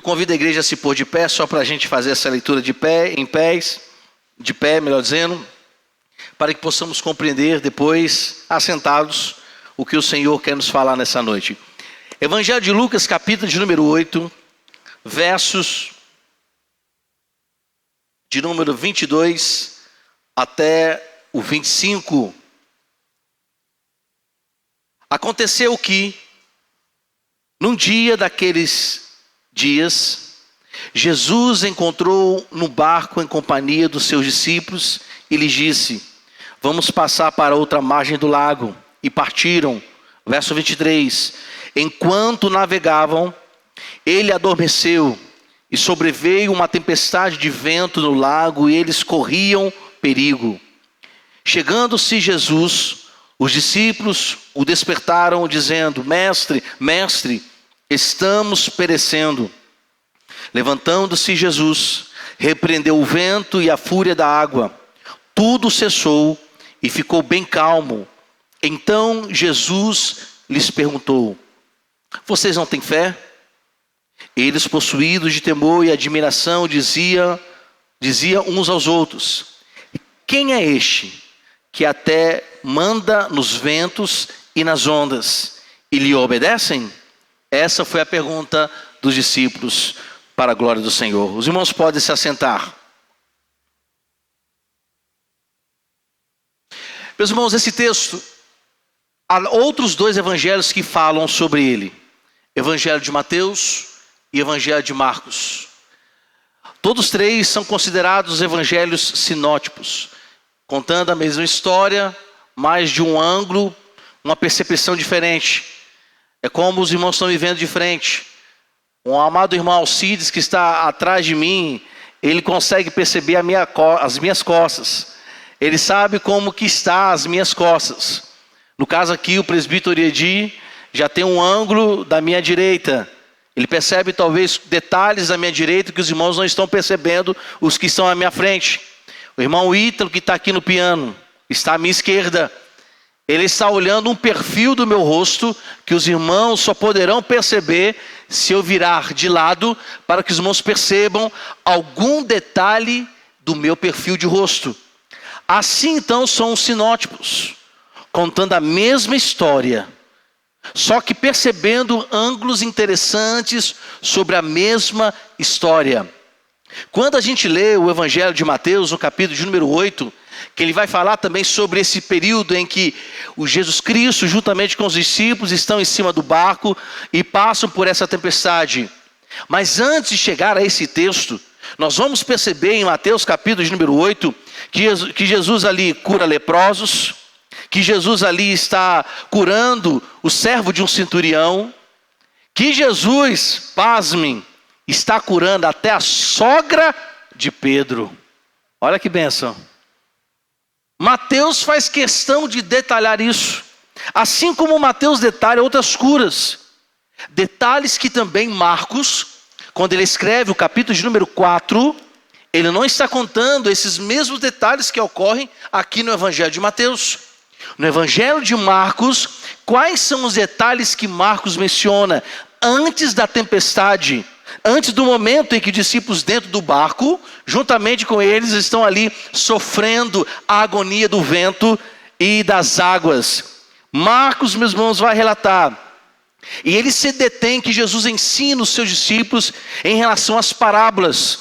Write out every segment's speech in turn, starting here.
convido a igreja a se pôr de pé, só para a gente fazer essa leitura de pé, melhor dizendo, para que possamos compreender depois, assentados, o que o Senhor quer nos falar nessa noite. Evangelho de Lucas, capítulo de número 8, versos de número 22 até o 25. Aconteceu que, num dia daqueles dias, Jesus encontrou no barco em companhia dos seus discípulos e lhes disse: vamos passar para outra margem do lago. E partiram. Verso 23. Enquanto navegavam, ele adormeceu e sobreveio uma tempestade de vento no lago e eles corriam perigo. Chegando-se Jesus, os discípulos o despertaram dizendo: Mestre, Mestre, estamos perecendo. Levantando-se Jesus, repreendeu o vento e a fúria da água. Tudo cessou e ficou bem calmo. Então Jesus lhes perguntou: vocês não têm fé? Eles, possuídos de temor e admiração, diziam uns aos outros: quem é este que até manda nos ventos e nas ondas e lhe obedecem? Essa foi a pergunta dos discípulos para a glória do Senhor. Os irmãos podem se assentar. Meus irmãos, esse texto, há outros dois evangelhos que falam sobre ele. Evangelho de Mateus e Evangelho de Marcos. Todos três são considerados evangelhos sinóticos, contando a mesma história, mas de um ângulo, uma percepção diferente. É como os irmãos estão me vendo de frente. Um amado irmão Alcides, que está atrás de mim, ele consegue perceber as minhas costas. Ele sabe como que está as minhas costas. No caso aqui, o presbítero Edi já tem um ângulo da minha direita. Ele percebe talvez detalhes da minha direita que os irmãos não estão percebendo, os que estão à minha frente. O irmão Ítalo, que está aqui no piano, está à minha esquerda. Ele está olhando um perfil do meu rosto que os irmãos só poderão perceber se eu virar de lado, para que os irmãos percebam algum detalhe do meu perfil de rosto. Assim então são os sinótipos, contando a mesma história, só que percebendo ângulos interessantes sobre a mesma história. Quando a gente lê o Evangelho de Mateus, no capítulo de número 8, que ele vai falar também sobre esse período em que o Jesus Cristo, juntamente com os discípulos, estão em cima do barco e passam por essa tempestade. Mas antes de chegar a esse texto, nós vamos perceber em Mateus capítulo de número 8, que Jesus ali cura leprosos, que Jesus ali está curando o servo de um centurião, que Jesus, pasmem, está curando até a sogra de Pedro. Olha que bênção. Mateus faz questão de detalhar isso, assim como Mateus detalha outras curas. Detalhes que também Marcos, quando ele escreve o capítulo de número 4, ele não está contando esses mesmos detalhes que ocorrem aqui no Evangelho de Mateus. No Evangelho de Marcos, quais são os detalhes que Marcos menciona antes da tempestade? Antes do momento em que os discípulos dentro do barco, juntamente com eles, estão ali sofrendo a agonia do vento e das águas. Marcos, meus irmãos, vai relatar. E ele se detém que Jesus ensina os seus discípulos em relação às parábolas.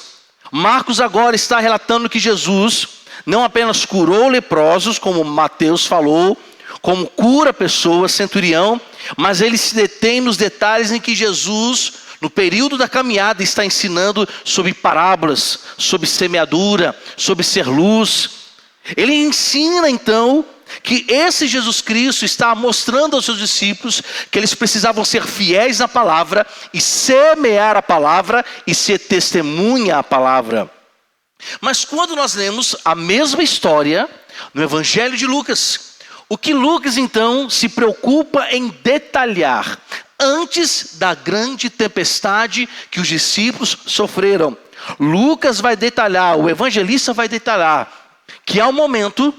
Marcos agora está relatando que Jesus não apenas curou leprosos, como Mateus falou, como cura pessoas, centurião, mas ele se detém nos detalhes em que Jesus, no período da caminhada, está ensinando sobre parábolas, sobre semeadura, sobre ser luz. Ele ensina então que esse Jesus Cristo está mostrando aos seus discípulos que eles precisavam ser fiéis na palavra e semear a palavra e ser testemunha a palavra. Mas quando nós lemos a mesma história no Evangelho de Lucas, o que Lucas então se preocupa em detalhar antes da grande tempestade que os discípulos sofreram. Lucas vai detalhar, o evangelista vai detalhar que há um momento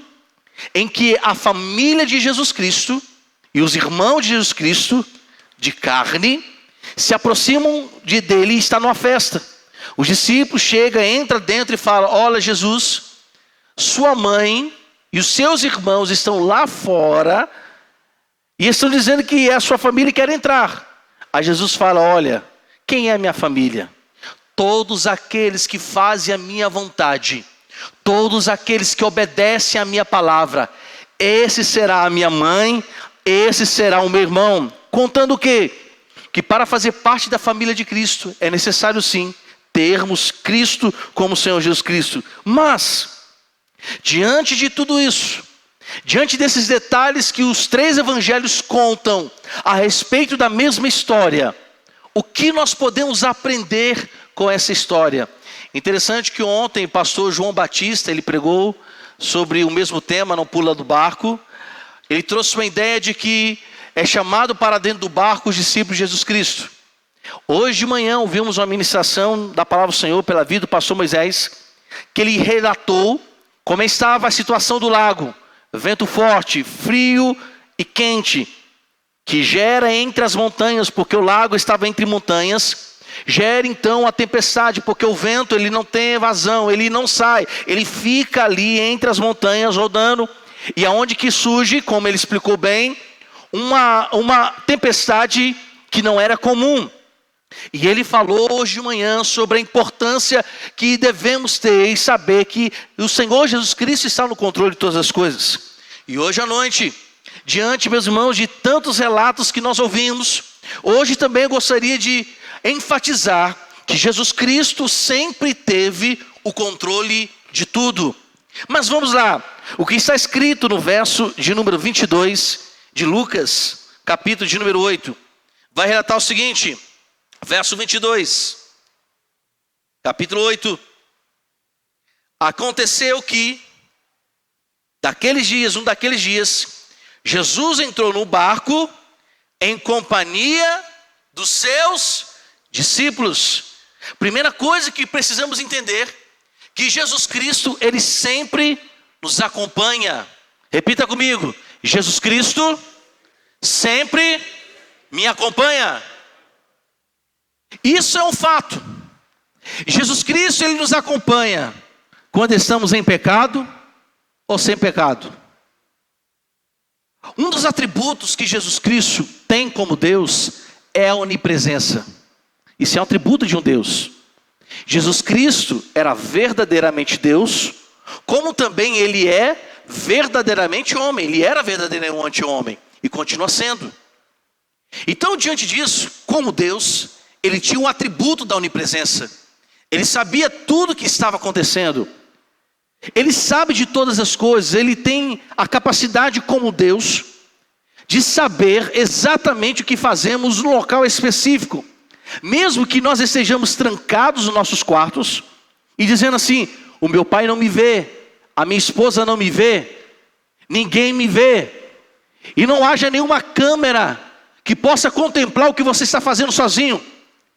em que a família de Jesus Cristo e os irmãos de Jesus Cristo, de carne, se aproximam dele e está numa festa. Os discípulos chegam, entram dentro e falam: olha, Jesus, sua mãe e os seus irmãos estão lá fora e estão dizendo que é a sua família e quer entrar. Aí Jesus fala: olha, quem é a minha família? Todos aqueles que fazem a minha vontade, todos aqueles que obedecem a minha palavra. Esse será a minha mãe, esse será o meu irmão. Contando o quê? Que para fazer parte da família de Cristo é necessário sim termos Cristo como Senhor Jesus Cristo. Mas, diante de tudo isso, diante desses detalhes que os 3 evangelhos contam a respeito da mesma história, o que nós podemos aprender com essa história? Interessante que ontem o pastor João Batista, ele pregou sobre o mesmo tema, não pula do barco. Ele trouxe uma ideia de que é chamado para dentro do barco os discípulos de Jesus Cristo. Hoje de manhã ouvimos uma ministração da palavra do Senhor pela vida do pastor Moisés, que ele relatou como estava a situação do lago. Vento forte, frio e quente, que gera entre as montanhas, porque o lago estava entre montanhas. Gera então a tempestade, porque o vento ele não tem evasão, ele não sai, ele fica ali entre as montanhas rodando. E aonde que surge, como ele explicou bem, uma tempestade que não era comum. E ele falou hoje de manhã sobre a importância que devemos ter e saber que o Senhor Jesus Cristo está no controle de todas as coisas. E hoje à noite, diante, meus irmãos, de tantos relatos que nós ouvimos, hoje também eu gostaria de enfatizar que Jesus Cristo sempre teve o controle de tudo. Mas vamos lá, o que está escrito no verso de número 22 de Lucas, capítulo de número 8, vai relatar o seguinte, verso 22, capítulo 8. Aconteceu que, um daqueles dias, Jesus entrou no barco em companhia dos seus discípulos. Primeira coisa que precisamos entender, que Jesus Cristo, ele sempre nos acompanha. Repita comigo: Jesus Cristo sempre me acompanha. Isso é um fato. Jesus Cristo, ele nos acompanha quando estamos em pecado ou sem pecado. Um dos atributos que Jesus Cristo tem como Deus é a onipresença. Isso é um atributo de um Deus. Jesus Cristo era verdadeiramente Deus, como também ele é verdadeiramente homem. Ele era verdadeiramente homem e continua sendo. Então, diante disso, como Deus, ele tinha um atributo da onipresença. Ele sabia tudo o que estava acontecendo. Ele sabe de todas as coisas. Ele tem a capacidade como Deus de saber exatamente o que fazemos no local específico. Mesmo que nós estejamos trancados nos nossos quartos e dizendo assim: o meu pai não me vê, a minha esposa não me vê, ninguém me vê, e não haja nenhuma câmera que possa contemplar o que você está fazendo sozinho.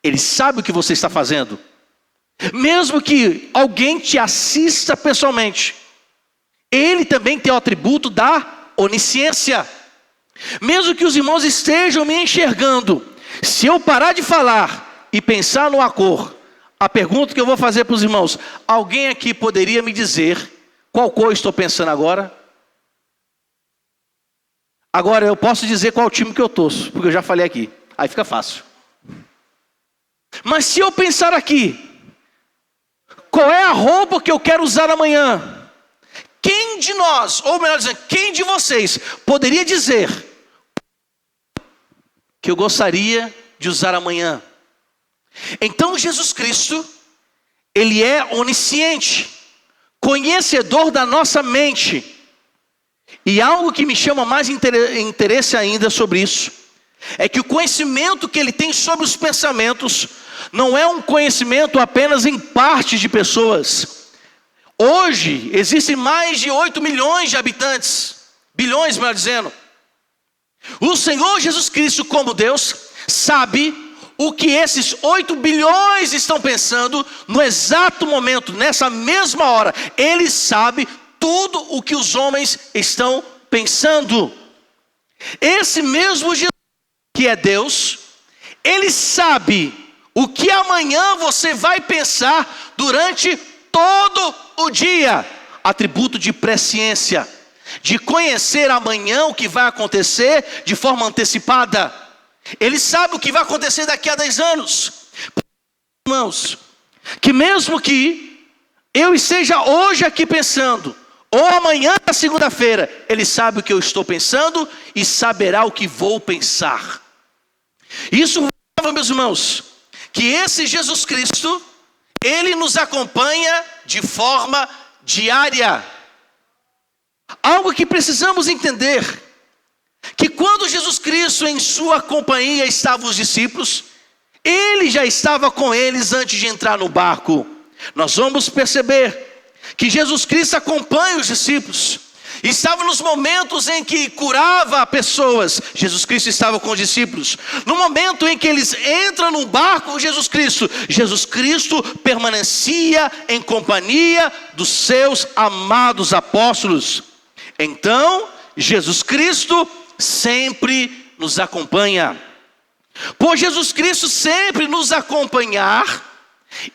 Ele sabe o que você está fazendo. Mesmo que alguém te assista pessoalmente, ele também tem o atributo da onisciência. Mesmo que os irmãos estejam me enxergando, se eu parar de falar e pensar numa cor, a pergunta que eu vou fazer para os irmãos: alguém aqui poderia me dizer qual cor eu estou pensando agora? Agora eu posso dizer qual time que eu torço, porque eu já falei aqui, aí fica fácil. Mas se eu pensar aqui, qual é a roupa que eu quero usar amanhã? Quem de nós, ou melhor dizendo, quem de vocês poderia dizer que eu gostaria de usar amanhã? Então Jesus Cristo, ele é onisciente, conhecedor da nossa mente. E algo que me chama mais interesse ainda sobre isso, é que o conhecimento que ele tem sobre os pensamentos, não é um conhecimento apenas em partes de pessoas. Hoje, existem mais de 8 milhões de habitantes, bilhões, melhor dizendo. O Senhor Jesus Cristo, como Deus, sabe o que esses 8 bilhões estão pensando no exato momento, nessa mesma hora. Ele sabe tudo o que os homens estão pensando. Esse mesmo Jesus, que é Deus, Ele sabe o que amanhã você vai pensar durante todo o dia. Atributo de presciência, de conhecer amanhã o que vai acontecer de forma antecipada. Ele sabe o que vai acontecer daqui a 10 anos. Irmãos, que mesmo que eu esteja hoje aqui pensando, ou amanhã na segunda-feira, Ele sabe o que eu estou pensando e saberá o que vou pensar. Isso prova, meus irmãos, que esse Jesus Cristo, Ele nos acompanha de forma diária. Algo que precisamos entender, que quando Jesus Cristo em sua companhia estavam os discípulos, Ele já estava com eles antes de entrar no barco. Nós vamos perceber que Jesus Cristo acompanha os discípulos. Estava nos momentos em que curava pessoas, Jesus Cristo estava com os discípulos. No momento em que eles entram no barco, Jesus Cristo permanecia em companhia dos seus amados apóstolos. Então, Jesus Cristo sempre nos acompanha. Por Jesus Cristo sempre nos acompanhar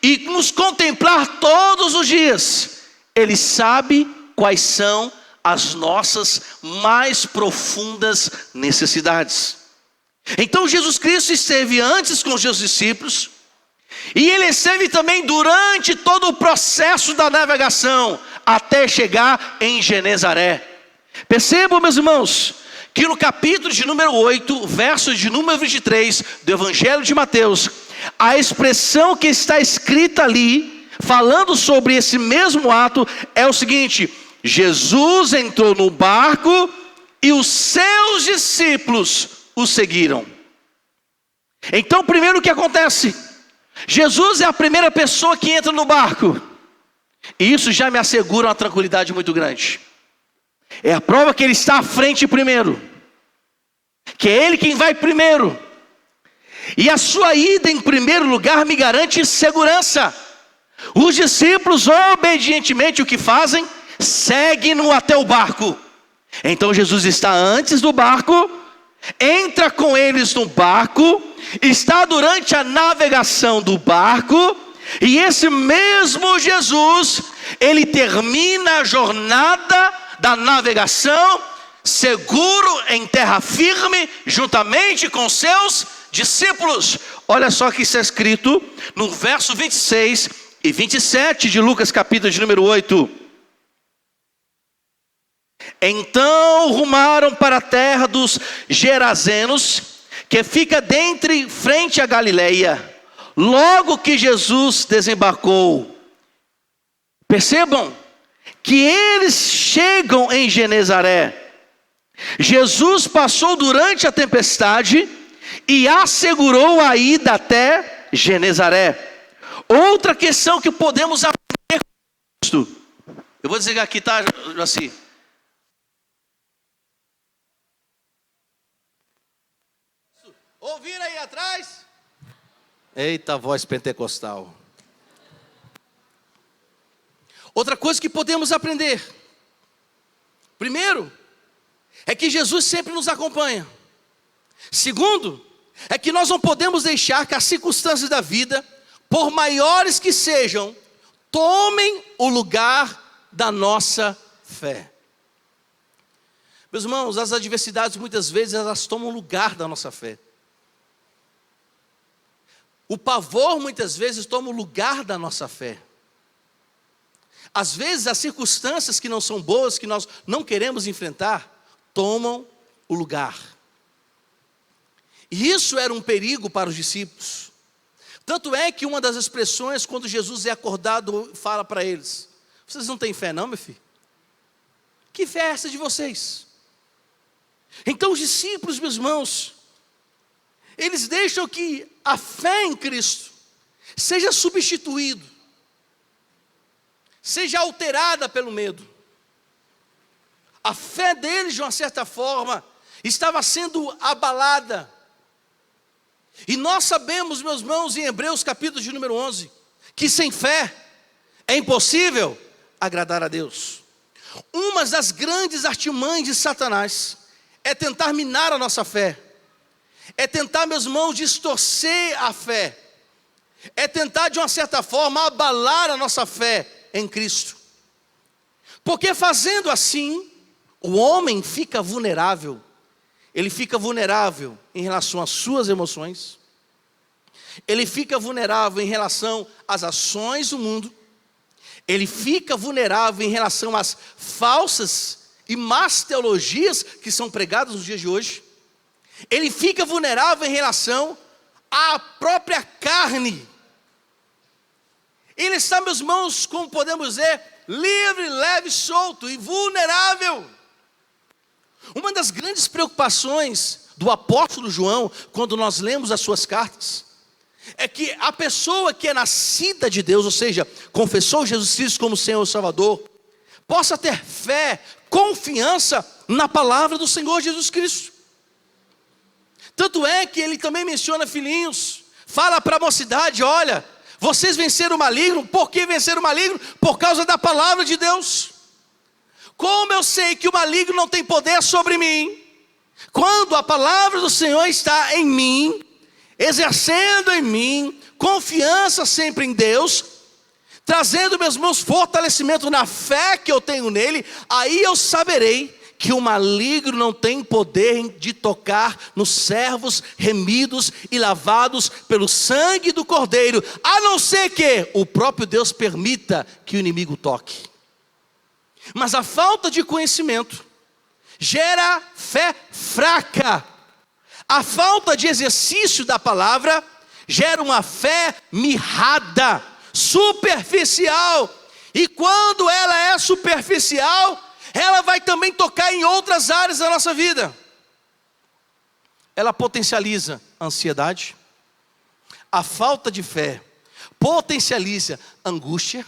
e nos contemplar todos os dias, Ele sabe quais são as nossas mais profundas necessidades. Então Jesus Cristo esteve antes com os seus discípulos, e Ele esteve também durante todo o processo da navegação, até chegar em Genezaré. Percebam, meus irmãos, que no capítulo de número 8, verso de número 23 do Evangelho de Mateus, a expressão que está escrita ali, falando sobre esse mesmo ato, é o seguinte: Jesus entrou no barco e os seus discípulos o seguiram. Então, primeiro o que acontece? Jesus é a primeira pessoa que entra no barco, e isso já me assegura uma tranquilidade muito grande. É a prova que Ele está à frente primeiro, que é Ele quem vai primeiro, e a sua ida em primeiro lugar me garante segurança. Os discípulos obedientemente o que fazem? Seguem-no até o barco. Então Jesus está antes do barco, entra com eles no barco, está durante a navegação do barco, e esse mesmo Jesus, Ele termina a jornada da navegação, seguro em terra firme, juntamente com seus discípulos. Olha só que está escrito no verso 26 e 27 de Lucas capítulo de número 8. Então rumaram para a terra dos Gerazenos, que fica dentre frente a Galileia. Logo que Jesus desembarcou, percebam que eles chegam em Genezaré. Jesus passou durante a tempestade e assegurou a ida até Genezaré. Outra questão que podemos aprender com isto. Eu vou desligar aqui, tá, Jaci? Ouvir aí atrás? Eita, voz pentecostal. Outra coisa que podemos aprender. Primeiro, é que Jesus sempre nos acompanha. Segundo, é que nós não podemos deixar que as circunstâncias da vida, por maiores que sejam, tomem o lugar da nossa fé. Meus irmãos, as adversidades muitas vezes elas tomam o lugar da nossa fé. O pavor muitas vezes toma o lugar da nossa fé. Às vezes as circunstâncias que não são boas, que nós não queremos enfrentar, tomam o lugar. E isso era um perigo para os discípulos. Tanto é que uma das expressões, quando Jesus é acordado, fala para eles: vocês não têm fé não, meu filho? Que fé é essa de vocês? Então os discípulos, meus irmãos, eles deixam que a fé em Cristo seja substituído, seja alterada pelo medo. A fé deles, de uma certa forma, estava sendo abalada. E nós sabemos, meus irmãos, em Hebreus capítulo de número 11, que sem fé é impossível agradar a Deus. Uma das grandes artimanhas de Satanás é tentar minar a nossa fé, é tentar, meus irmãos, distorcer a fé, é tentar de uma certa forma abalar a nossa fé em Cristo, porque fazendo assim, o homem fica vulnerável. Ele fica vulnerável em relação às suas emoções, ele fica vulnerável em relação às ações do mundo, ele fica vulnerável em relação às falsas e más teologias que são pregadas nos dias de hoje, ele fica vulnerável em relação à própria carne. Ele está, meus irmãos, como podemos dizer, livre, leve, solto e vulnerável. Uma das grandes preocupações do apóstolo João, quando nós lemos as suas cartas, é que a pessoa que é nascida de Deus, ou seja, confessou Jesus Cristo como Senhor e Salvador, possa ter fé, confiança na palavra do Senhor Jesus Cristo. Tanto é que ele também menciona filhinhos, fala para a mocidade: olha, vocês venceram o maligno. Por que venceram o maligno? Por causa da palavra de Deus. Como eu sei que o maligno não tem poder sobre mim? Quando a palavra do Senhor está em mim, exercendo em mim confiança sempre em Deus, trazendo, meus irmãos, fortalecimento na fé que eu tenho nele, aí eu saberei que o maligno não tem poder de tocar nos servos remidos e lavados pelo sangue do Cordeiro, a não ser que o próprio Deus permita que o inimigo toque. Mas a falta de conhecimento gera fé fraca. A falta de exercício da palavra gera uma fé mirrada, superficial. E quando ela é superficial, ela vai também tocar em outras áreas da nossa vida. Ela potencializa a ansiedade. A falta de fé potencializa a angústia.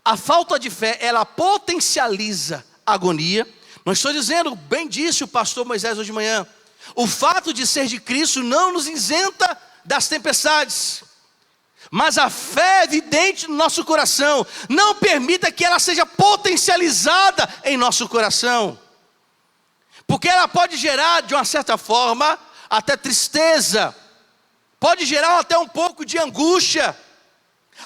A falta de fé, ela potencializa a agonia. Não estou dizendo, bem disse o pastor Moisés hoje de manhã, o fato de ser de Cristo não nos isenta das tempestades, mas a fé evidente no nosso coração não permita que ela seja potencializada em nosso coração, porque ela pode gerar, de uma certa forma, até tristeza, pode gerar até um pouco de angústia,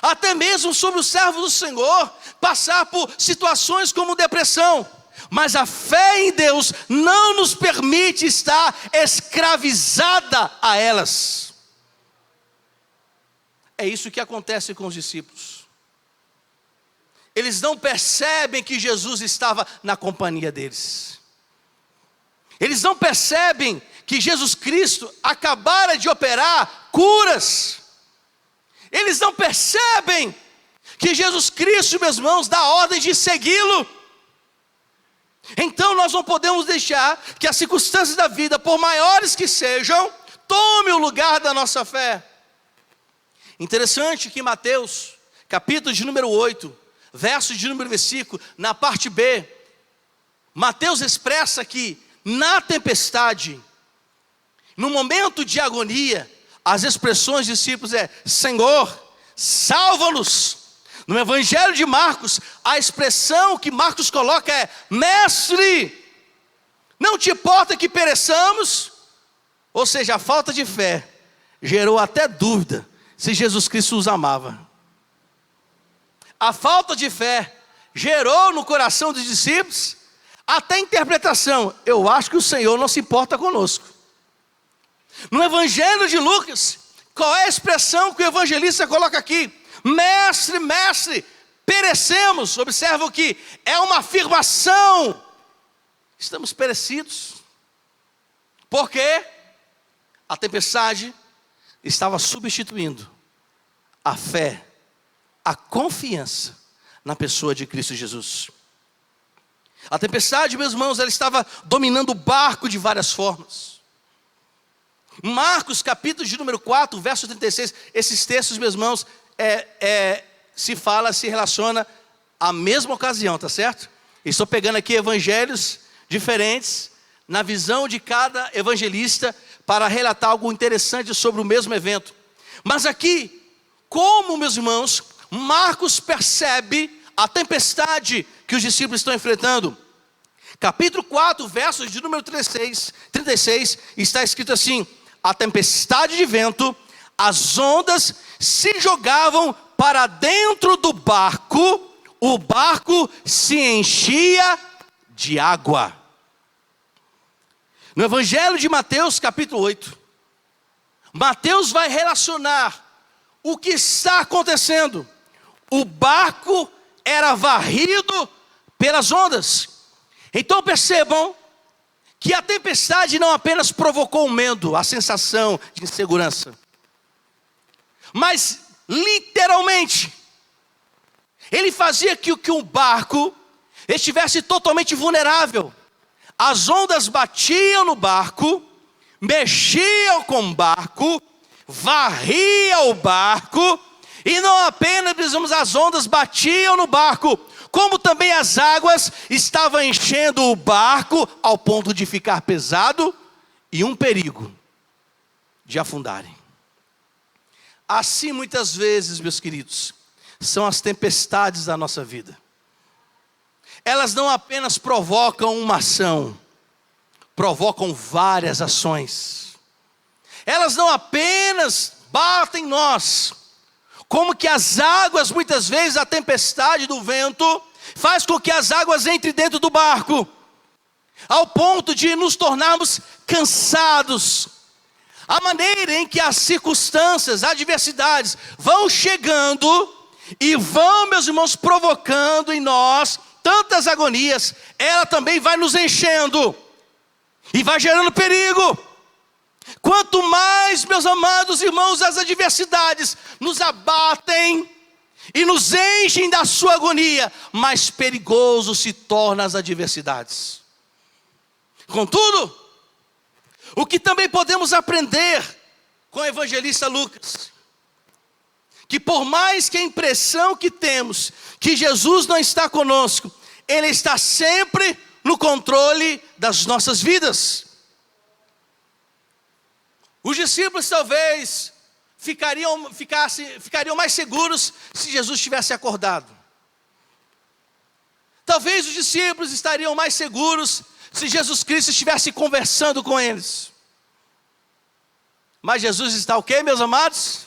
até mesmo sobre os servos do Senhor, passar por situações como depressão. Mas a fé em Deus não nos permite estar escravizada a elas. É isso que acontece com os discípulos. Eles não percebem que Jesus estava na companhia deles. Eles não percebem que Jesus Cristo acabara de operar curas. Eles não percebem que Jesus Cristo, meus irmãos, dá ordem de segui-lo. Então nós não podemos deixar que as circunstâncias da vida, por maiores que sejam, tome o lugar da nossa fé. Interessante que Mateus, capítulo de número 8, verso de número versículo, na parte B, Mateus expressa que na tempestade, no momento de agonia, as expressões dos discípulos é: Senhor, salva-nos. No Evangelho de Marcos, a expressão que Marcos coloca é: Mestre, não te importa que pereçamos? Ou seja, a falta de fé gerou até dúvida se Jesus Cristo os amava. A falta de fé gerou no coração dos discípulos até interpretação: eu acho que o Senhor não se importa conosco. No Evangelho de Lucas, qual é a expressão que o evangelista coloca aqui? Mestre, mestre, perecemos. Observa que é uma afirmação: estamos perecidos. Por quê? A tempestade estava substituindo a fé, a confiança na pessoa de Cristo Jesus. A tempestade, meus irmãos, ela estava dominando o barco de várias formas. Marcos, capítulo de número 4, verso 36, esses textos, meus irmãos, se relaciona à mesma ocasião, tá certo? Estou pegando aqui evangelhos diferentes, na visão de cada evangelista, para relatar algo interessante sobre o mesmo evento. Mas aqui, como, meus irmãos, Marcos percebe a tempestade que os discípulos estão enfrentando. Capítulo 4, versos de número 36, está escrito assim: a tempestade de vento, as ondas se jogavam para dentro do barco, o barco se enchia de água. No Evangelho de Mateus, capítulo 8, Mateus vai relacionar o que está acontecendo. O barco era varrido pelas ondas. Então percebam que a tempestade não apenas provocou o medo, a sensação de insegurança, mas literalmente ele fazia que um barco estivesse totalmente vulnerável. As ondas batiam no barco, mexiam com o barco, varria o barco, e não apenas as ondas batiam no barco, como também as águas estavam enchendo o barco ao ponto de ficar pesado e um perigo de afundarem. Assim muitas vezes, meus queridos, são as tempestades da nossa vida. Elas não apenas provocam uma ação, provocam várias ações. Elas não apenas batem em nós, como que as águas, muitas vezes a tempestade do vento, faz com que as águas entrem dentro do barco, ao ponto de nos tornarmos cansados. A maneira em que as circunstâncias, as adversidades vão chegando e vão, meus irmãos, provocando em nós tantas agonias, ela também vai nos enchendo e vai gerando perigo. Quanto mais, meus amados irmãos, as adversidades nos abatem e nos enchem da sua agonia, mais perigoso se tornam as adversidades. Contudo, o que também podemos aprender com o evangelista Lucas, que por mais que a impressão que temos que Jesus não está conosco, Ele está sempre no controle das nossas vidas. Os discípulos talvez ficariam mais seguros se Jesus tivesse acordado. Talvez os discípulos estariam mais seguros se Jesus Cristo estivesse conversando com eles. Mas Jesus está o quê, meus amados?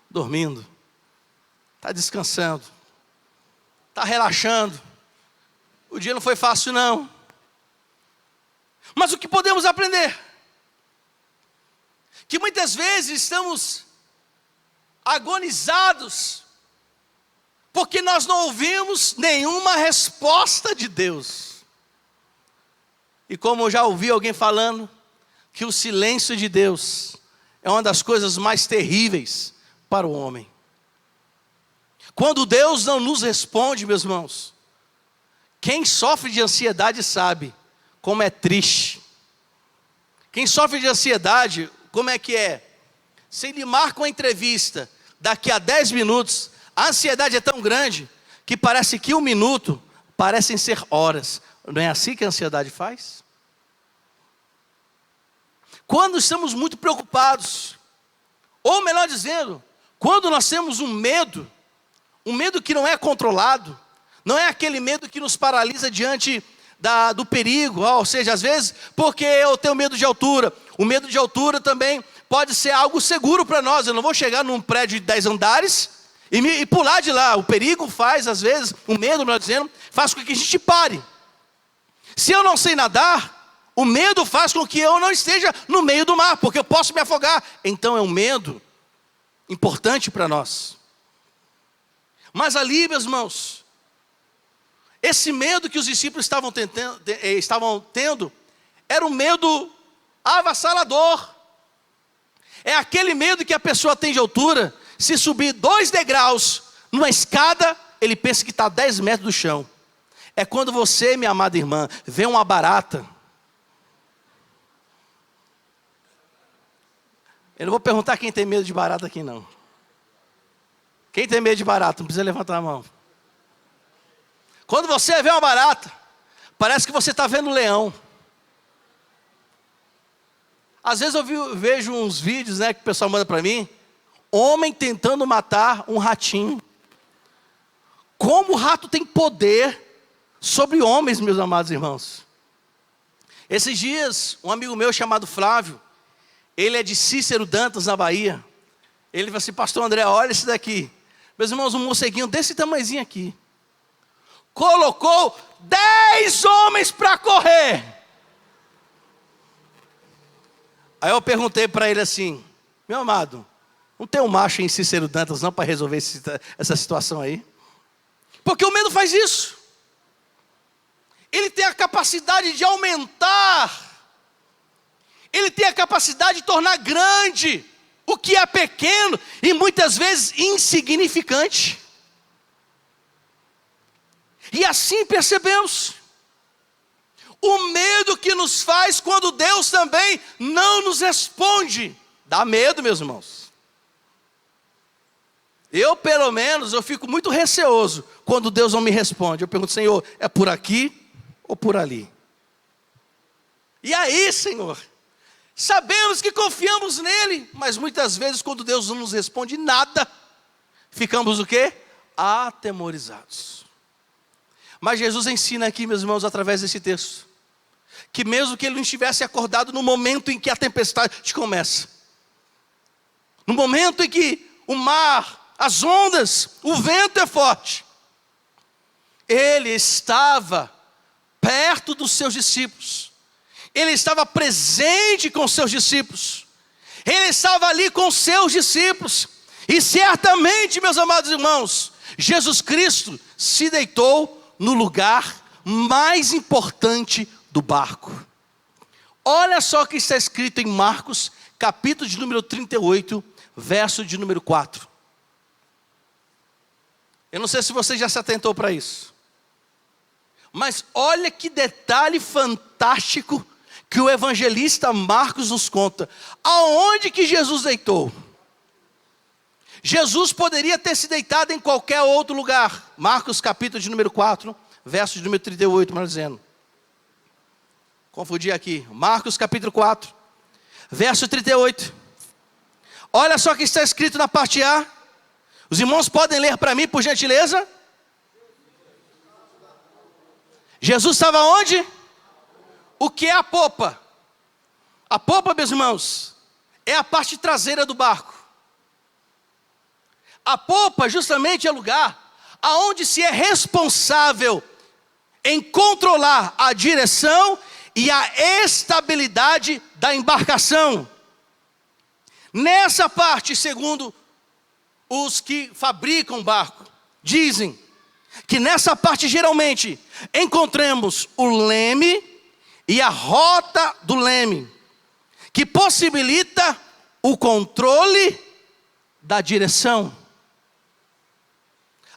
Dormindo. Está descansando. Está relaxando. O dia não foi fácil não. Mas o que podemos aprender? Que muitas vezes estamos agonizados, porque nós não ouvimos nenhuma resposta de Deus. E como eu já ouvi alguém falando, que o silêncio de Deus é uma das coisas mais terríveis para o homem. Quando Deus não nos responde, meus irmãos, quem sofre de ansiedade sabe como é triste. Quem sofre de ansiedade, como é que é? Se ele marca uma entrevista daqui a 10 minutos, a ansiedade é tão grande que parece que 1 minuto parecem ser horas. Não é assim que a ansiedade faz? Quando estamos muito preocupados, ou melhor dizendo, quando nós temos um medo que não é controlado, não é aquele medo que nos paralisa diante do perigo, ou seja, às vezes, porque eu tenho medo de altura. O medo de altura também pode ser algo seguro para nós. Eu não vou chegar num prédio de 10 andares e pular de lá. O perigo faz, às vezes, o medo, melhor dizendo, faz com que a gente pare. Se eu não sei nadar, o medo faz com que eu não esteja no meio do mar, porque eu posso me afogar. Então é um medo importante para nós. Mas ali, meus irmãos, esse medo que os discípulos estavam tendo, era um medo avassalador. É aquele medo que a pessoa tem de altura. Se subir 2 degraus numa escada, ele pensa que está 10 metros do chão. É quando você, minha amada irmã, vê uma barata. Eu não vou perguntar quem tem medo de barata aqui não. Quem tem medo de barata? Não precisa levantar a mão. Quando você vê uma barata, parece que você está vendo um leão. Às vezes eu vejo uns vídeos, que o pessoal manda para mim, homem tentando matar um ratinho. Como o rato tem poder sobre homens, meus amados irmãos. Esses dias, um amigo meu chamado Flávio, ele é de Cícero Dantas, na Bahia. Ele falou assim: pastor André, olha esse daqui. Meus irmãos, um morceguinho desse tamanhozinho aqui. Colocou 10 homens para correr. Aí eu perguntei para ele assim: meu amado, não tem um macho em Cícero Dantas não para resolver essa situação aí? Porque o medo faz isso. Ele tem a capacidade de aumentar. Ele tem a capacidade de tornar grande o que é pequeno e muitas vezes insignificante. E assim percebemos o medo que nos faz quando Deus também não nos responde. Dá medo, meus irmãos. Eu, pelo menos, eu fico muito receoso quando Deus não me responde. Eu pergunto: Senhor, é por aqui ou por ali? E aí, Senhor, sabemos que confiamos nele, mas muitas vezes quando Deus não nos responde nada, ficamos o quê? Atemorizados. Mas Jesus ensina aqui, meus irmãos, através desse texto, que mesmo que ele não estivesse acordado no momento em que a tempestade começa, no momento em que o mar, as ondas, o vento é forte, ele estava perto dos seus discípulos, ele estava presente com os seus discípulos, ele estava ali com os seus discípulos, e certamente, meus amados irmãos, Jesus Cristo se deitou no lugar mais importante do barco. Olha só o que está escrito em Marcos, capítulo de número 38, verso de número 4. Eu não sei se você já se atentou para isso, mas olha que detalhe fantástico que o evangelista Marcos nos conta. Aonde que Jesus deitou? Jesus poderia ter se deitado em qualquer outro lugar. Marcos capítulo de número 4, verso de número 38, mais dizendo. Confundi aqui. Marcos capítulo 4, verso 38. Olha só o que está escrito na parte A. Os irmãos podem ler para mim, por gentileza? Jesus estava onde? O que é a popa? A popa, meus irmãos, é a parte traseira do barco. A popa justamente é o lugar aonde se é responsável em controlar a direção e a estabilidade da embarcação. Nessa parte, segundo os que fabricam barco, dizem que nessa parte geralmente encontramos o leme e a rota do leme, que possibilita o controle da direção.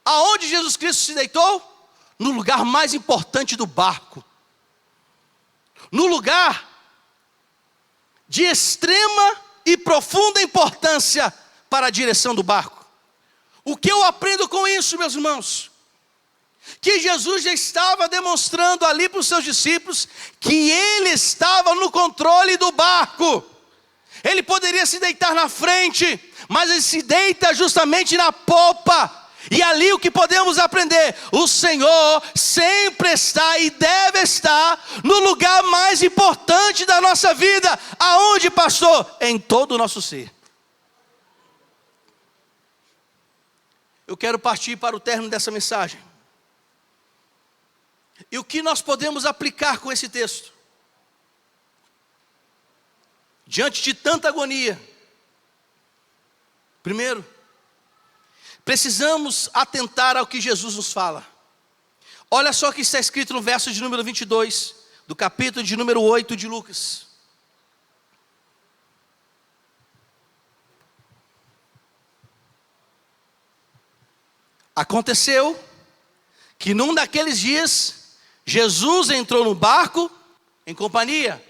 Aonde Jesus Cristo se deitou? No lugar mais importante do barco. No lugar de extrema e profunda importância para a direção do barco. O que eu aprendo com isso, meus irmãos? Que Jesus já estava demonstrando ali para os seus discípulos que ele estava no controle do barco. Ele poderia se deitar na frente, mas ele se deita justamente na popa. E ali o que podemos aprender? O Senhor sempre está e deve estar no lugar mais importante da nossa vida. Aonde, pastor? Em todo o nosso ser. Eu quero partir para o término dessa mensagem. E o que nós podemos aplicar com esse texto? Diante de tanta agonia. Primeiro, precisamos atentar ao que Jesus nos fala. Olha só o que está escrito no verso de número 22, do capítulo de número 8 de Lucas. Aconteceu que num daqueles dias, Jesus entrou no barco em companhia.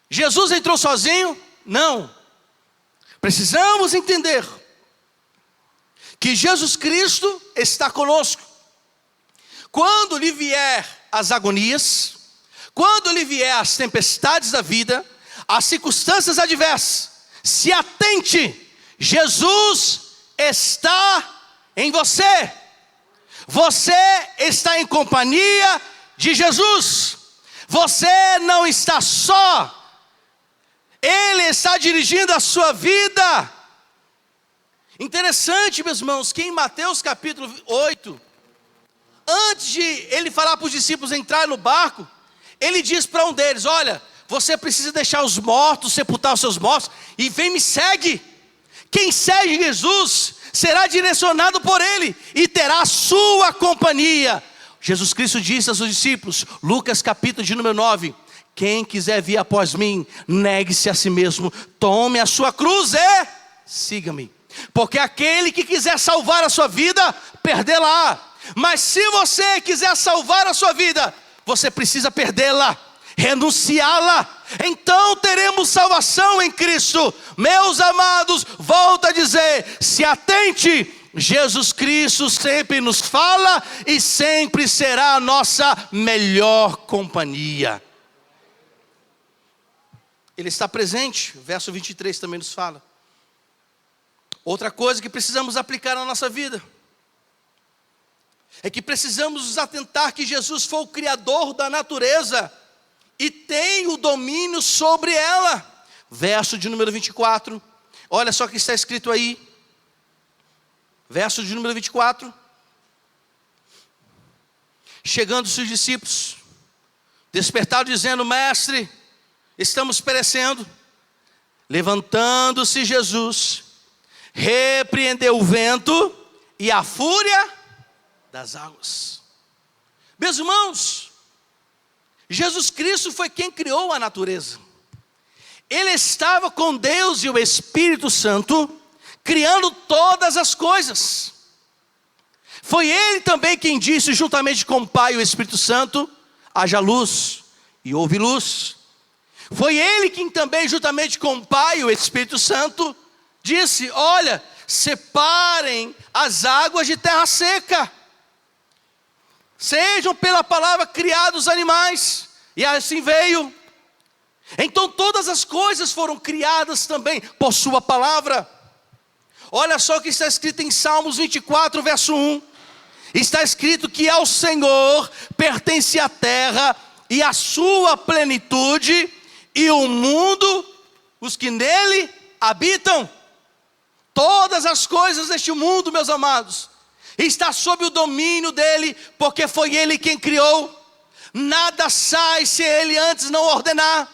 Jesus entrou sozinho? Não. Precisamos entender que Jesus Cristo está conosco. Quando lhe vier as agonias, quando lhe vier as tempestades da vida, as circunstâncias adversas, se atente, Jesus está em você. Você está em companhia de Jesus. Você não está só. Ele está dirigindo a sua vida. Interessante, meus irmãos, que em Mateus capítulo 8, antes de ele falar para os discípulos entrar no barco, ele diz para um deles: olha, você precisa deixar os mortos, sepultar os seus mortos, e vem me segue. Quem segue Jesus será direcionado por ele, e terá a sua companhia. Jesus Cristo disse aos seus discípulos, Lucas capítulo de número 9, quem quiser vir após mim, negue-se a si mesmo, tome a sua cruz e siga-me. Porque aquele que quiser salvar a sua vida, perdê-la. Mas se você quiser salvar a sua vida, você precisa perdê-la, renunciá-la. Então teremos salvação em Cristo. Meus amados, volto a dizer, se atente, Jesus Cristo sempre nos fala e sempre será a nossa melhor companhia. Ele está presente, verso 23 também nos fala. Outra coisa que precisamos aplicar na nossa vida é que precisamos nos atentar que Jesus foi o Criador da natureza e tem o domínio sobre ela. Verso de número 24, olha só o que está escrito aí. Verso de número 24. Chegando os seus discípulos, despertaram dizendo: mestre, estamos perecendo. Levantando-se Jesus, repreendeu o vento e a fúria das águas. Meus irmãos, Jesus Cristo foi quem criou a natureza. Ele estava com Deus e o Espírito Santo, criando todas as coisas. Foi Ele também quem disse, juntamente com o Pai e o Espírito Santo, haja luz, e houve luz. Foi Ele quem também, juntamente com o Pai e o Espírito Santo, disse: olha, separem as águas de terra seca, sejam pela palavra criados animais, e assim veio. Então todas as coisas foram criadas também por sua palavra. Olha só o que está escrito em Salmos 24, verso 1. Está escrito que ao Senhor pertence a terra e a sua plenitude, e o mundo, os que nele habitam. Todas as coisas deste mundo, meus amados, está sob o domínio dele, porque foi ele quem criou. Nada sai se ele antes não ordenar,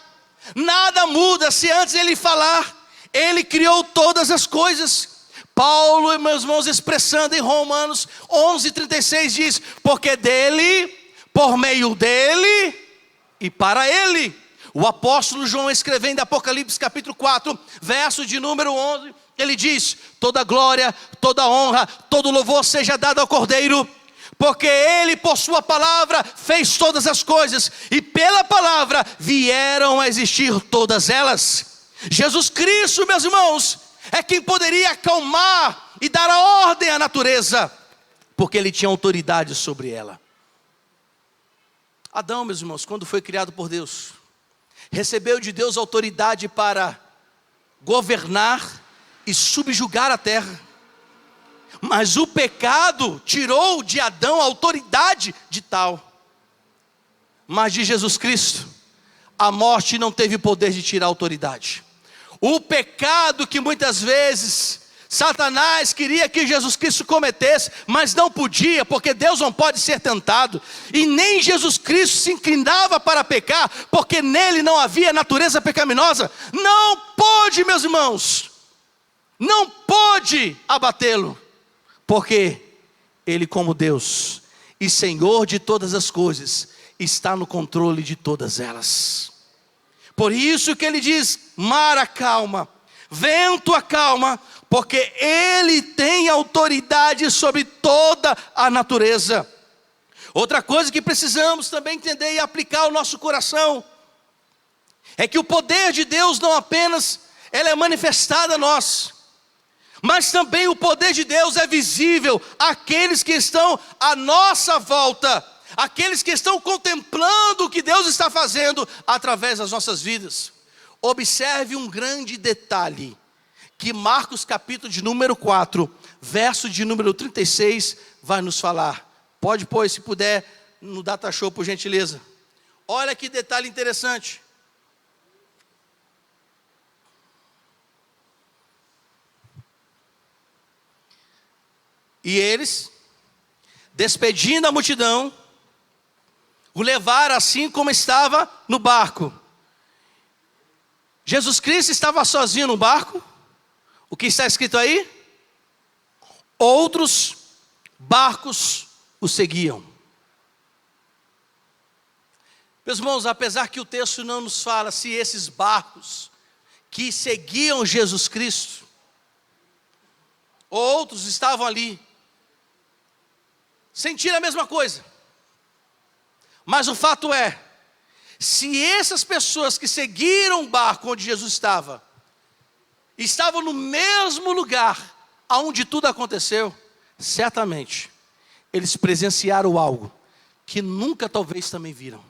nada muda se antes ele falar. Ele criou todas as coisas. Paulo, meus irmãos, expressando em Romanos 11:36 diz: porque dele, por meio dele e para ele. O apóstolo João, escrevendo em Apocalipse capítulo 4, verso de número 11, ele diz: toda glória, toda honra, todo louvor seja dado ao Cordeiro, porque ele por sua palavra fez todas as coisas, e pela palavra vieram a existir todas elas. Jesus Cristo, meus irmãos, é quem poderia acalmar e dar a ordem à natureza, porque ele tinha autoridade sobre ela. Adão, meus irmãos, quando foi criado por Deus, recebeu de Deus autoridade para governar e subjugar a terra. Mas o pecado tirou de Adão a autoridade de tal. Mas de Jesus Cristo, a morte não teve poder de tirar a autoridade. O pecado que muitas vezes Satanás queria que Jesus Cristo cometesse, mas não podia, porque Deus não pode ser tentado. E nem Jesus Cristo se inclinava para pecar, porque nele não havia natureza pecaminosa. Não pôde, meus irmãos, não pôde abatê-lo, porque ele, como Deus e Senhor de todas as coisas, está no controle de todas elas. Por isso que ele diz: mar acalma, vento acalma, porque ele tem autoridade sobre toda a natureza. Outra coisa que precisamos também entender e aplicar ao nosso coração é que o poder de Deus não apenas é manifestado a nós, mas também o poder de Deus é visível àqueles que estão à nossa volta, aqueles que estão contemplando o que Deus está fazendo através das nossas vidas. Observe um grande detalhe, que Marcos capítulo de número 4, verso de número 36, vai nos falar. Pode pôr, se puder, no data show, por gentileza. Olha que detalhe interessante. E eles, despedindo a multidão, o levaram assim como estava no barco. Jesus Cristo estava sozinho no barco. O que está escrito aí? Outros barcos o seguiam. Meus irmãos, apesar que o texto não nos fala se esses barcos que seguiam Jesus Cristo, outros estavam ali, sentiram a mesma coisa. Mas o fato é, se essas pessoas que seguiram o barco onde Jesus estava, estavam no mesmo lugar aonde tudo aconteceu, certamente eles presenciaram algo que nunca talvez também viram.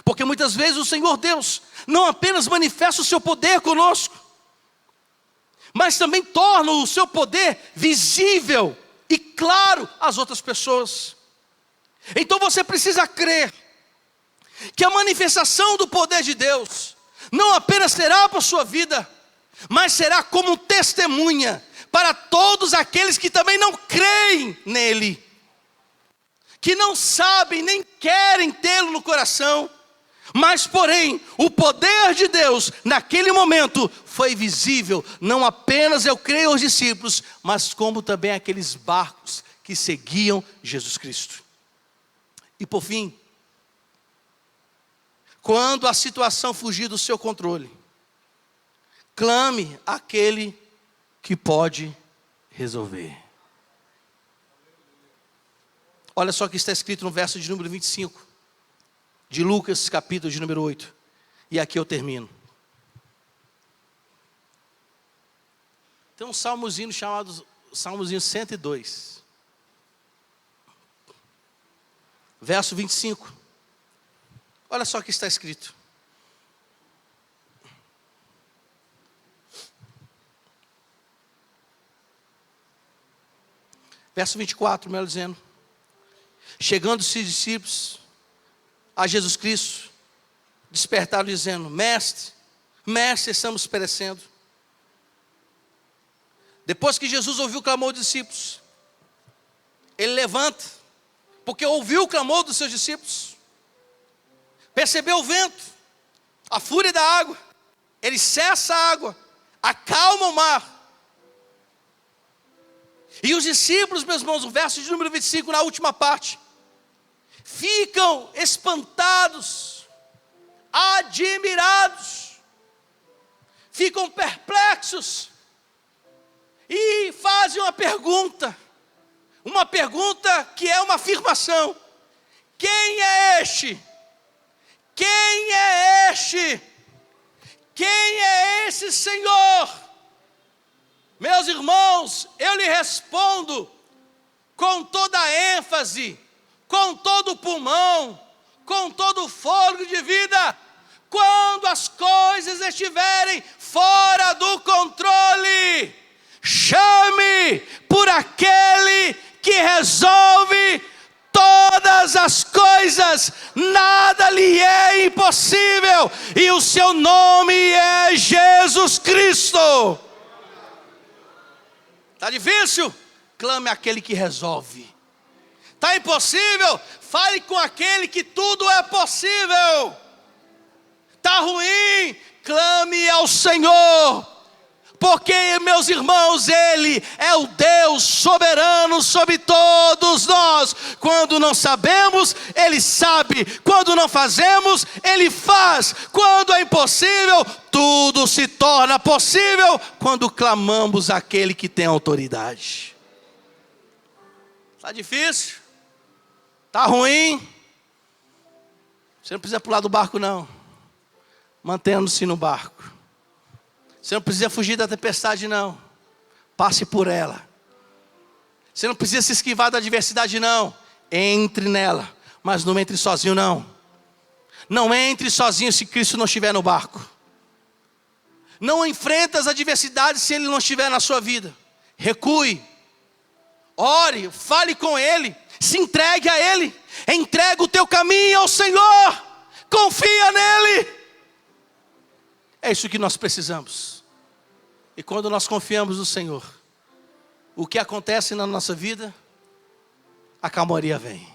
Porque muitas vezes o Senhor Deus não apenas manifesta o seu poder conosco, mas também torna o seu poder visível e claro às outras pessoas. Então você precisa crer que a manifestação do poder de Deus não apenas será para a sua vida, mas será como testemunha para todos aqueles que também não creem nele, que não sabem nem querem tê-lo no coração, mas porém o poder de Deus naquele momento foi visível, não apenas eu creio aos discípulos, mas como também aqueles barcos que seguiam Jesus Cristo. E por fim, quando a situação fugir do seu controle, clame àquele que pode resolver. Olha só o que está escrito no verso de número 25, de Lucas, capítulo de número 8. E aqui eu termino. Tem um salmozinho chamado Salmozinho 102. Verso 25. Olha só o que está escrito. Verso 24, melhor dizendo. Chegando-se os discípulos a Jesus Cristo, despertaram dizendo: Mestre, Mestre, estamos perecendo. Depois que Jesus ouviu o clamor dos discípulos, ele levanta, porque ouviu o clamor dos seus discípulos, percebeu o vento, a fúria da água, ele cessa a água, acalma o mar. E os discípulos, meus irmãos, o verso de número 25, na última parte, ficam espantados, admirados, ficam perplexos, e fazem uma pergunta que é uma afirmação: quem é este? Quem é este? Quem é esse Senhor? Meus irmãos, eu lhe respondo com toda a ênfase, com todo o pulmão, com todo o fôlego de vida: quando as coisas estiverem fora do controle, chame por aquele que resolve todas as coisas, nada lhe é impossível, e o seu nome é Jesus Cristo. Está difícil? Clame àquele que resolve. Está impossível? Fale com aquele que tudo é possível. Está ruim? Clame ao Senhor. Porque, meus irmãos, Ele é o Deus soberano sobre todos nós. Quando não sabemos, Ele sabe. Quando não fazemos, Ele faz. Quando é impossível, tudo se torna possível quando clamamos àquele que tem autoridade. Está difícil? Está ruim? Você não precisa pular do barco, não. Mantendo-se no barco. Você não precisa fugir da tempestade, não. Passe por ela. Você não precisa se esquivar da adversidade, não. Entre nela. Mas não entre sozinho, não. Não entre sozinho se Cristo não estiver no barco. Não enfrente as adversidades se Ele não estiver na sua vida. Recue. Ore, fale com Ele. Se entregue a Ele. Entrega o teu caminho ao Senhor. Confia nele. É isso que nós precisamos. E quando nós confiamos no Senhor, o que acontece na nossa vida? A calmaria vem.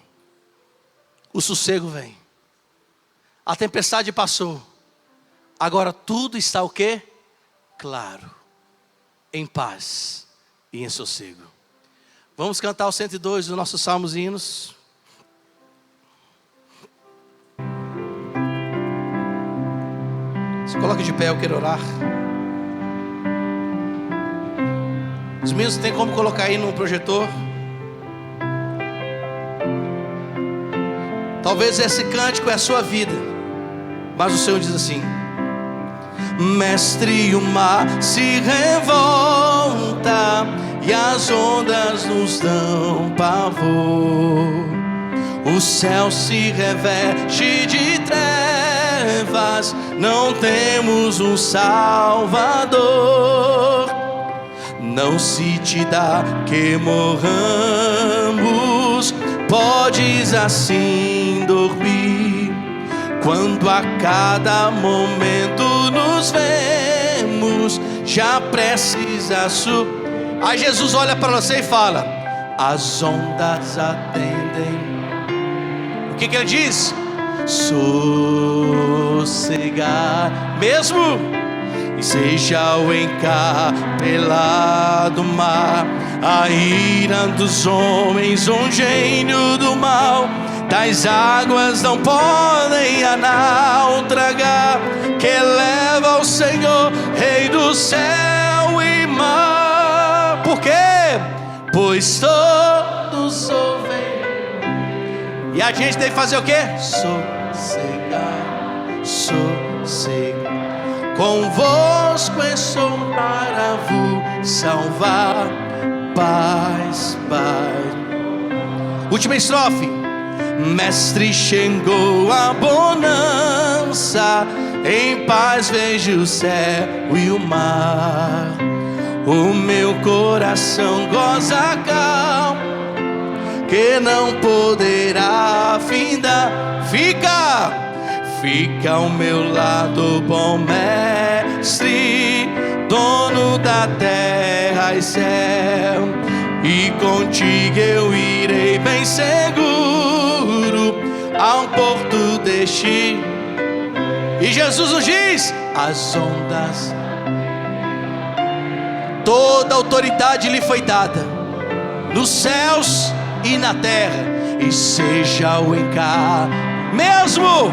O sossego vem. A tempestade passou. Agora tudo está o quê? Claro. Em paz e em sossego. Vamos cantar o 102 dos nossos salmos e hinos. Se coloque de pé, eu quero orar. Os meninos tem como colocar aí no projetor. Talvez esse cântico é a sua vida, mas o Senhor diz assim: Mestre, o mar se revolta e as ondas nos dão pavor. O céu se reveste de trevas, não temos um Salvador. Não se te dá que morramos, podes assim dormir, quando a cada momento nos vemos, já precisa subir. Aí Jesus olha para você e fala: as ondas atendem. O que ele diz? Sossegar, mesmo e seja o encapelado mar, a ira dos homens, um gênio do mal, das águas não podem a naufragar, que leva ao Senhor, Rei do céu e mar. Por quê? Pois todos ouvem. E a gente tem que fazer o quê? Sossegar, sossegar. Convosco estou para vos salvar. Paz, paz. Última estrofe. Mestre, chegou a bonança, em paz vejo o céu e o mar. O meu coração goza calmo, que não poderá findar. Fica ao meu lado, bom mestre, dono da terra e céu, e contigo eu irei bem seguro ao porto deste. E Jesus nos diz: as ondas, toda autoridade lhe foi dada, nos céus e na terra, e seja o encargo, mesmo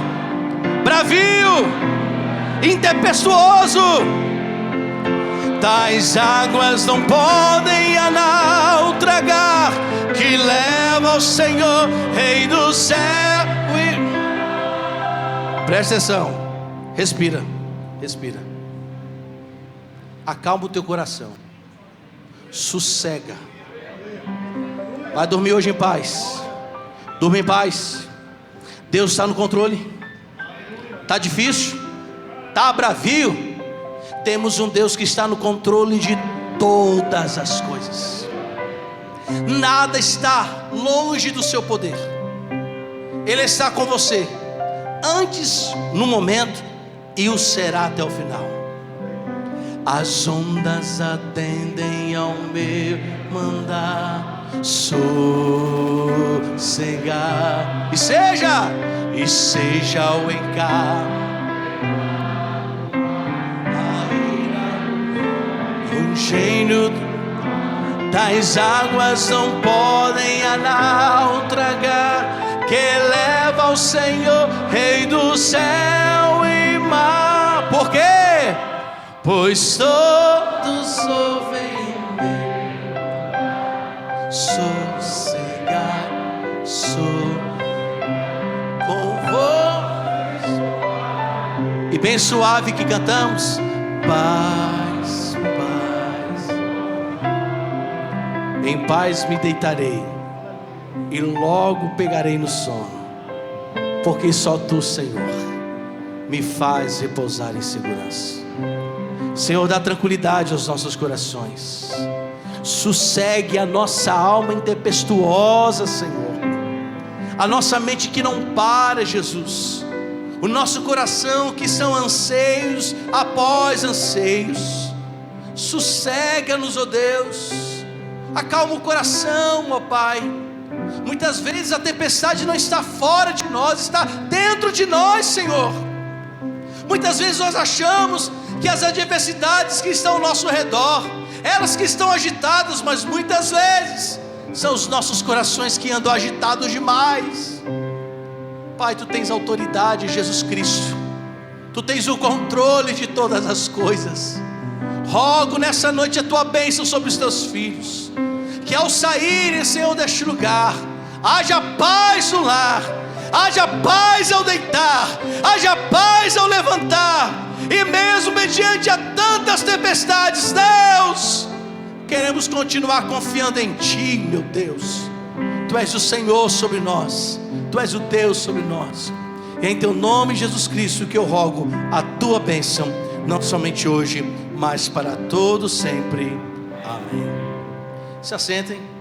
bravio, intempestuoso, tais águas não podem a naufragar, que leva ao Senhor, Rei do céu. Presta atenção, respira, respira, acalma o teu coração, sossega. Vai dormir hoje em paz. Durma em paz. Deus está no controle. Está difícil? Está bravio? Temos um Deus que está no controle de todas as coisas. Nada está longe do seu poder. Ele está com você, antes, no momento, e o será até o final. As ondas atendem ao meu mandar. Sossegar, e seja o encargo, um gênio das águas não podem a naufragar, que leva ao Senhor, Rei do céu e mar. Por quê? Pois todos ouvem sossegar, com voz e bem suave que cantamos, paz, paz. Em paz me deitarei e logo pegarei no sono, porque só tu, Senhor, me faz repousar em segurança. Senhor, dá tranquilidade aos nossos corações, sossegue a nossa alma intempestuosa, Senhor. a nossa mente que não para, Jesus, o nosso coração que são anseios após anseios. Sossega-nos, ó Deus, acalma o coração, ó Pai. Muitas vezes a tempestade não está fora de nós, está dentro de nós, Senhor. Muitas vezes nós achamos que as adversidades que estão ao nosso redor, elas que estão agitadas, mas muitas vezes são os nossos corações que andam agitados demais. Pai, Tu tens autoridade, Jesus Cristo, Tu tens o controle de todas as coisas. Rogo nessa noite a Tua bênção sobre os Teus filhos, que ao saírem, Senhor, deste lugar, haja paz no lar, haja paz ao deitar, haja paz ao levantar. E mesmo mediante a tantas tempestades, Deus, queremos continuar confiando em Ti, meu Deus. Tu és o Senhor sobre nós, Tu és o Deus sobre nós. E é em Teu nome, Jesus Cristo, que eu rogo a Tua bênção, não somente hoje, mas para todo sempre. Amém. Se assentem.